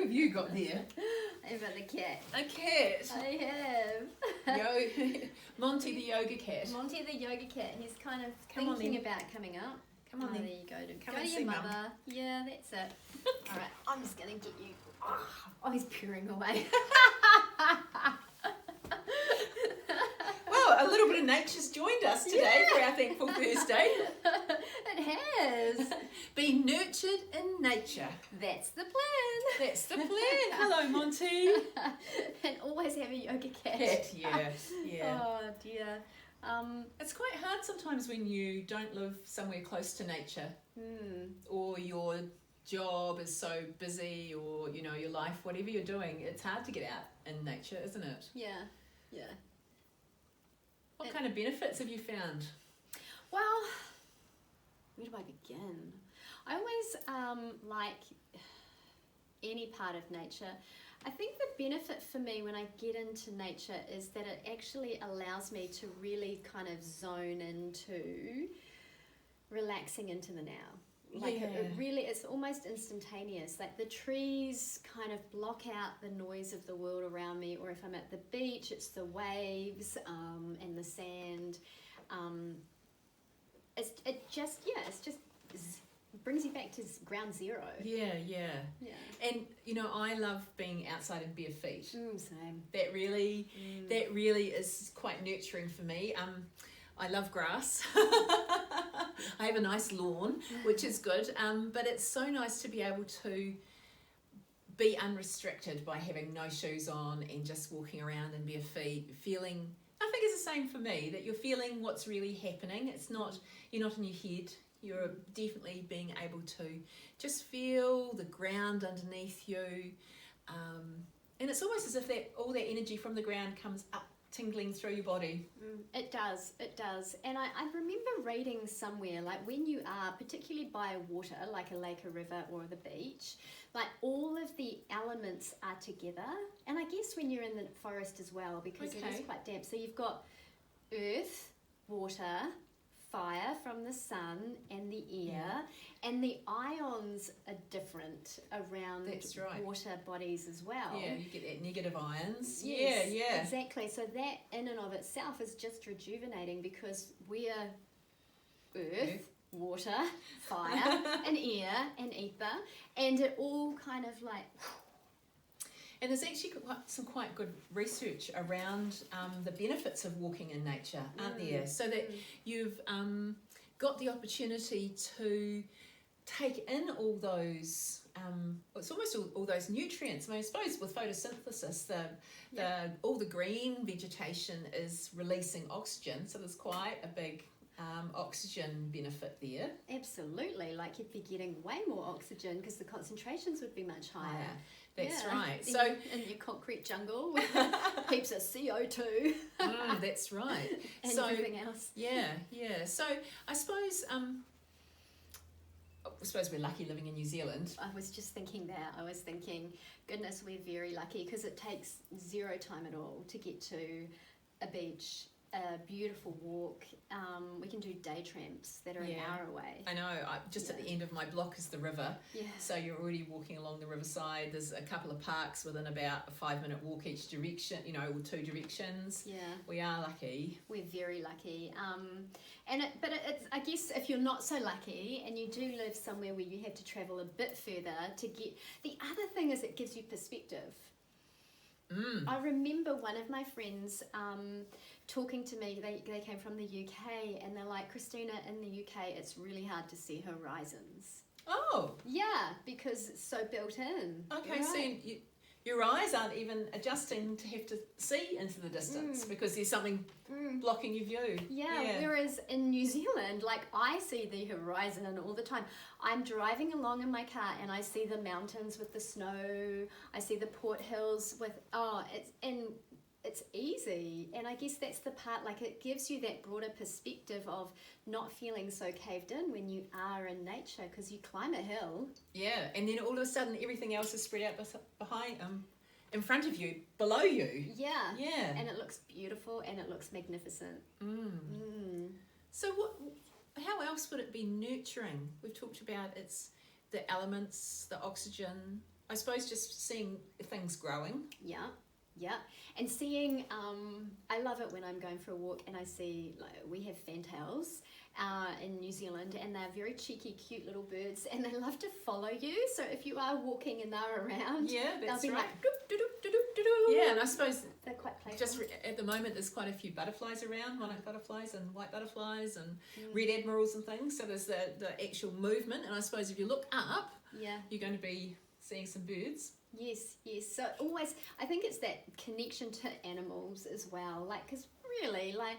have you got there? I've got the cat. A cat. I have. Monty the yoga cat. Monty the yoga cat. He's kind of Come on thinking then. about coming up. Come on oh, then. there you go. Come Go and to see your Mum. mother. Yeah, that's it. All right, I'm just going to get you. Oh, he's purring away. Well, a little bit of nature's joined us today for our Thankful Thursday. It has. Be nurtured in nature. That's the plan. That's the plan. Hello, Monty. And always have a yoga cat. Cat, yeah. Oh dear. It's quite hard sometimes when you don't live somewhere close to nature, or your job is so busy, or your life, whatever you're doing, it's hard to get out in nature, isn't it? Yeah. What kind of benefits have you found? Well, where do I begin? I always like any part of nature. I think the benefit for me when I get into nature is that it actually allows me to really kind of zone into relaxing into the now. Like it really, it's almost instantaneous. Like the trees kind of block out the noise of the world around me, or if I'm at the beach, it's the waves and the sand. It just brings you back to ground zero. Yeah. And I love being outside in bare feet. Same. That really is quite nurturing for me. I love grass. I have a nice lawn, which is good. But it's so nice to be able to be unrestricted by having no shoes on and just walking around in bare feet, feeling. I think it's the same for me, that you're feeling what's really happening. It's not, you're not in your head. You're definitely being able to just feel the ground underneath you. And it's almost as if all that energy from the ground comes up, tingling through your body. It does. And I remember reading somewhere, like when you are particularly by water, like a lake, a river, or the beach, like all of the elements are together. And I guess when you're in the forest as well, because it is quite damp. So you've got earth, water, fire from the sun and the air, and the ions are different around water bodies as well. Yeah, you get that negative ions. Yes, yeah. Exactly. So that in and of itself is just rejuvenating, because we are earth, water, fire, and air, and ether, and it all kind of like... And there's actually some quite good research around the benefits of walking in nature, aren't there? So that you've got the opportunity to take in all those, it's almost all those nutrients. I mean, I suppose with photosynthesis, all the green vegetation is releasing oxygen, so there's quite a big oxygen benefit there. Absolutely, like you'd be getting way more oxygen because the concentrations would be much higher. That's right. So in your concrete jungle with heaps of CO2. That's right. And everything else. Yeah. So I suppose we're lucky living in New Zealand. I was just thinking that. I was thinking, goodness, we're very lucky, because it takes zero time at all to get to a beach, a beautiful walk. We can do day tramps that are an hour away. I know. Just at the end of my block is the river. Yeah. So you're already walking along the riverside. There's a couple of parks within about a 5-minute walk each direction, or two directions. Yeah. We are lucky. We're very lucky. But it's, I guess if you're not so lucky and you do live somewhere where you have to travel a bit further to get... The other thing is it gives you perspective. I remember one of my friends talking to me. They came from the UK, and they're like, Christina, in the UK it's really hard to see horizons. Oh. Yeah, because it's so built in. Okay, right? so your eyes aren't even adjusting to have to see into the distance because there's something blocking your view. Yeah, whereas in New Zealand, like I see the horizon all the time. I'm driving along in my car and I see the mountains with the snow. I see the Port Hills with, it's easy. And I guess that's the part, like it gives you that broader perspective of not feeling so caved in when you are in nature, because you climb a hill. Yeah, and then all of a sudden everything else is spread out behind, in front of you, below you. Yeah. Yeah. And it looks beautiful and it looks magnificent. So how else would it be nurturing? We've talked about it's the elements, the oxygen, I suppose just seeing things growing. Yeah, yeah. And seeing, I love it when I'm going for a walk and I see, like, we have fantails in New Zealand, and they're very cheeky, cute little birds, and they love to follow you. So if you are walking and they're around, That's they'll be right. like, doop, doop, doop, doop, doop. Yeah, and I suppose They're quite playful. just at the moment there's quite a few butterflies around, monarch butterflies and white butterflies and red admirals and things. So there's the actual movement, and I suppose if you look up, Yeah. you're going to be seeing some birds. Yes, yes. So always, I think it's that connection to animals as well. Like, because really, like,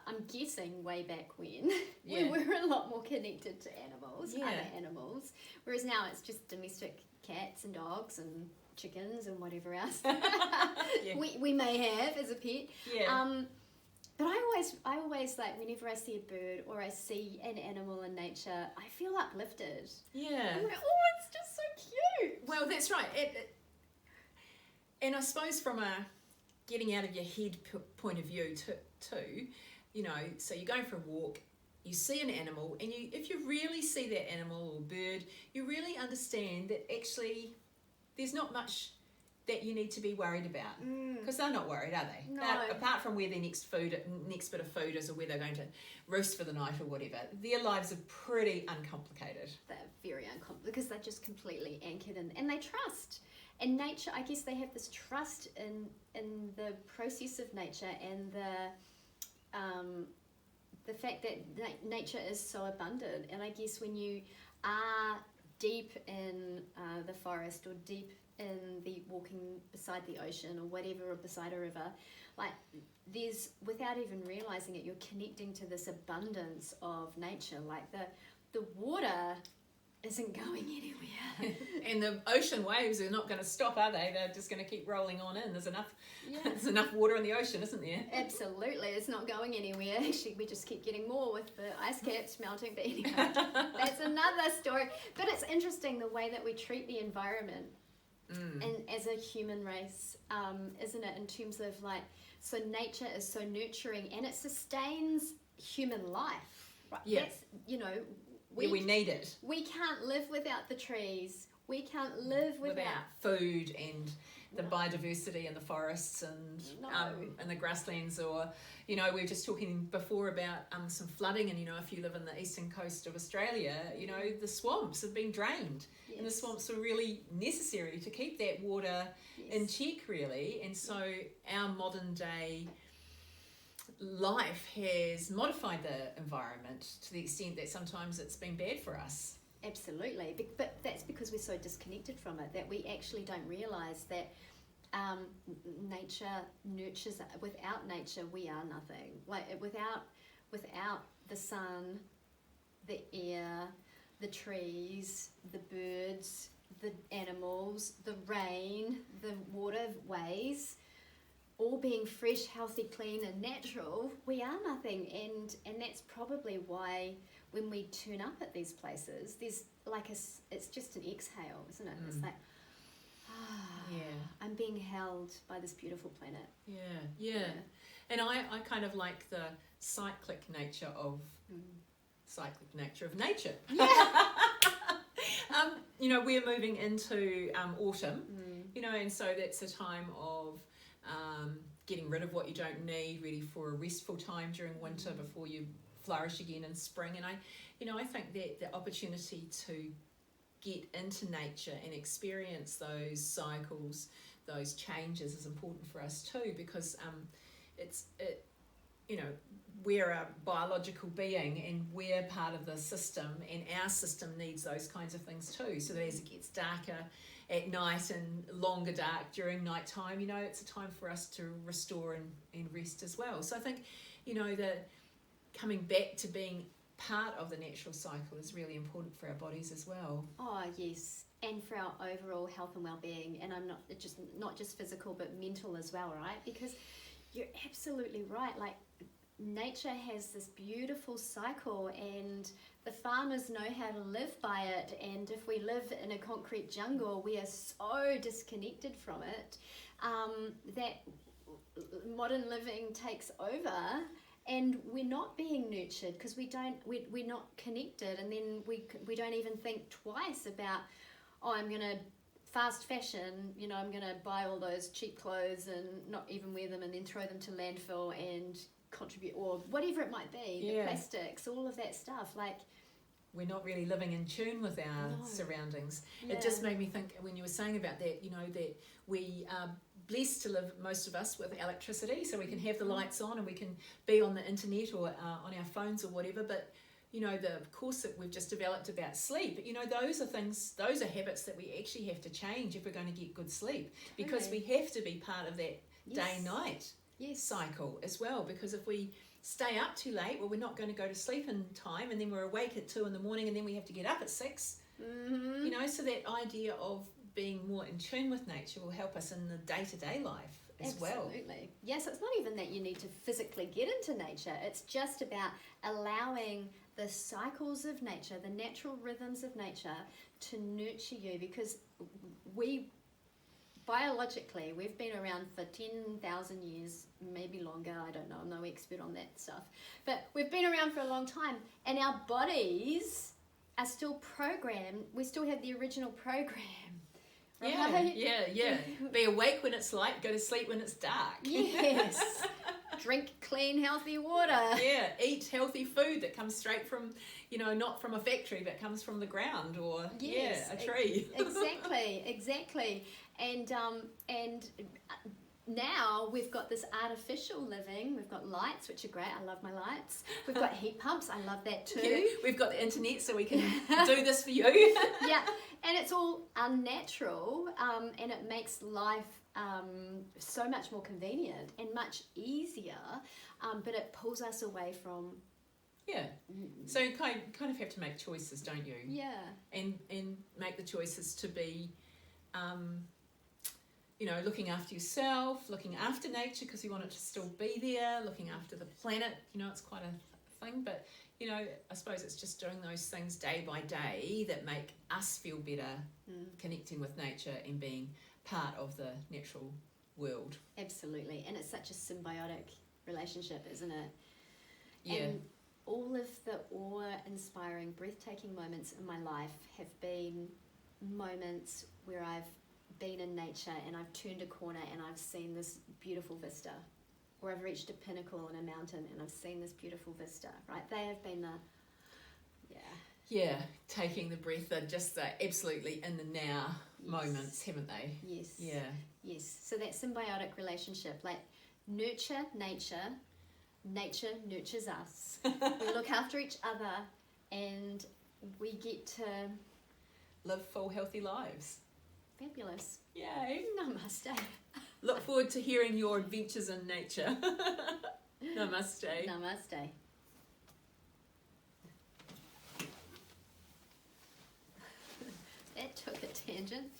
I'm guessing way back when we were a lot more connected to animals, other animals. Whereas now it's just domestic cats and dogs and chickens and whatever else we may have as a pet. Yeah. But I always like, whenever I see a bird or I see an animal in nature, I feel uplifted. Yeah. I'm like, oh, it's just so cute. Well, that's right. And I suppose from a getting out of your head point of view too, you know, so you're going for a walk, you see an animal, and if you really see that animal or bird, you really understand that actually there's not much that you need to be worried about, because they're not worried, are they? No. Apart from where their next bit of food is, or where they're going to roost for the night or whatever, their lives are pretty uncomplicated. They're very uncomplicated because they're just completely anchored in, and they trust. And nature, I guess they have this trust in the process of nature, and the fact that nature is so abundant. And I guess when you are deep in the forest, or deep in the walking beside the ocean or whatever, or beside a river, like, there's, without even realizing it, you're connecting to this abundance of nature. Like, the water isn't going anywhere. And the ocean waves are not going to stop, are they? They're just going to keep rolling on in. There's enough there's enough water in the ocean, isn't there? Absolutely, it's not going anywhere. Actually, we just keep getting more with the ice caps melting. But anyway, that's another story. But it's interesting the way that we treat the environment, and as a human race, isn't it? In terms of, like, so nature is so nurturing, and it sustains human life. Right? Yeah. That's, you know, We need it. We can't live without the trees. We can't live without food and the biodiversity in the forests and and the grasslands. Or, you know, we were just talking before about some flooding, and, you know, if you live in the eastern coast of Australia, you know, the swamps have been drained. Yes. And the swamps are really necessary to keep that water in check, really. And so our modern day life has modified the environment to the extent that sometimes it's been bad for us. Absolutely, but that's because we're so disconnected from it that we actually don't realise that nature nurtures. Without nature, we are nothing. Like, without the sun, the air, the trees, the birds, the animals, the rain, the waterways, all being fresh, healthy, clean and natural, we are nothing. And that's probably why when we turn up at these places, there's like it's just an exhale, isn't it? It's like, I'm being held by this beautiful planet. Yeah. And I kind of like the cyclic nature of nature. Yeah. You know, we're moving into autumn, you know, and so that's a time of getting rid of what you don't need, ready for a restful time during winter before you flourish again in spring. And I think that the opportunity to get into nature and experience those cycles, those changes, is important for us too, because we're a biological being, and we're part of the system, and our system needs those kinds of things too. So that as it gets darker at night and longer dark during night time, you know, it's a time for us to restore and rest as well. So I think, you know, the coming back to being part of the natural cycle is really important for our bodies as well. Oh yes, and for our overall health and well-being. And I'm not just physical but mental as well, right? Because you're absolutely right. Like, nature has this beautiful cycle, and the farmers know how to live by it. And if we live in a concrete jungle, we are so disconnected from it that modern living takes over, and we're not being nurtured because we're not connected. And then we don't even think twice about, I'm going to fast fashion, you know, I'm going to buy all those cheap clothes and not even wear them and then throw them to landfill and contribute, or whatever it might be, the plastics, all of that stuff. Like, we're not really living in tune with our surroundings. Yeah. It just made me think when you were saying about that, you know, that we are blessed to live, most of us, with electricity, so we can have the lights on and we can be on the internet or on our phones or whatever, but you know, the course that we've just developed about sleep, you know, those are habits that we actually have to change if we're going to get good sleep, because we have to be part of that day-night cycle as well, because if we stay up too late, well, we're not going to go to sleep in time, and then we're awake at 2 a.m, and then we have to get up at 6. You know, so that idea of being more in tune with nature will help us in the day-to-day life as well. Absolutely. Yes, it's not even that you need to physically get into nature. It's just about allowing the cycles of nature, the natural rhythms of nature, to nurture you, because biologically, we've been around for 10,000 years, maybe longer, I don't know, I'm no expert on that stuff, but we've been around for a long time, and our bodies are still programmed. We still have the original program. Right? Yeah. Be awake when it's light, go to sleep when it's dark. Yes. Drink clean, healthy water. Yeah, eat healthy food that comes straight from, you know, not from a factory, but comes from the ground, or a tree. Exactly. And now we've got this artificial living. We've got lights, which are great. I love my lights. We've got heat pumps. I love that too. Yeah, we've got the internet, so we can do this for you. Yeah, and it's all unnatural, and it makes life so much more convenient and much easier, but it pulls us away from... Yeah, so you kind of have to make choices, don't you? Yeah. And make the choices to be... you know, looking after yourself, looking after nature because you want it to still be there, looking after the planet, you know, it's quite a thing, but, you know, I suppose it's just doing those things day by day that make us feel better, connecting with nature and being part of the natural world. Absolutely, and it's such a symbiotic relationship, isn't it? Yeah. And all of the awe-inspiring, breathtaking moments in my life have been moments where I've been in nature and I've turned a corner and I've seen this beautiful vista, or I've reached a pinnacle in a mountain and I've seen this beautiful vista, right? They have been taking the breath, they're just absolutely in the now moments, haven't they? Yes, so that symbiotic relationship, like nurture nature nurtures us. We look after each other and we get to live full, healthy lives. Fabulous. Yay. Namaste. Look forward to hearing your adventures in nature. Namaste. Namaste. That took a tangent.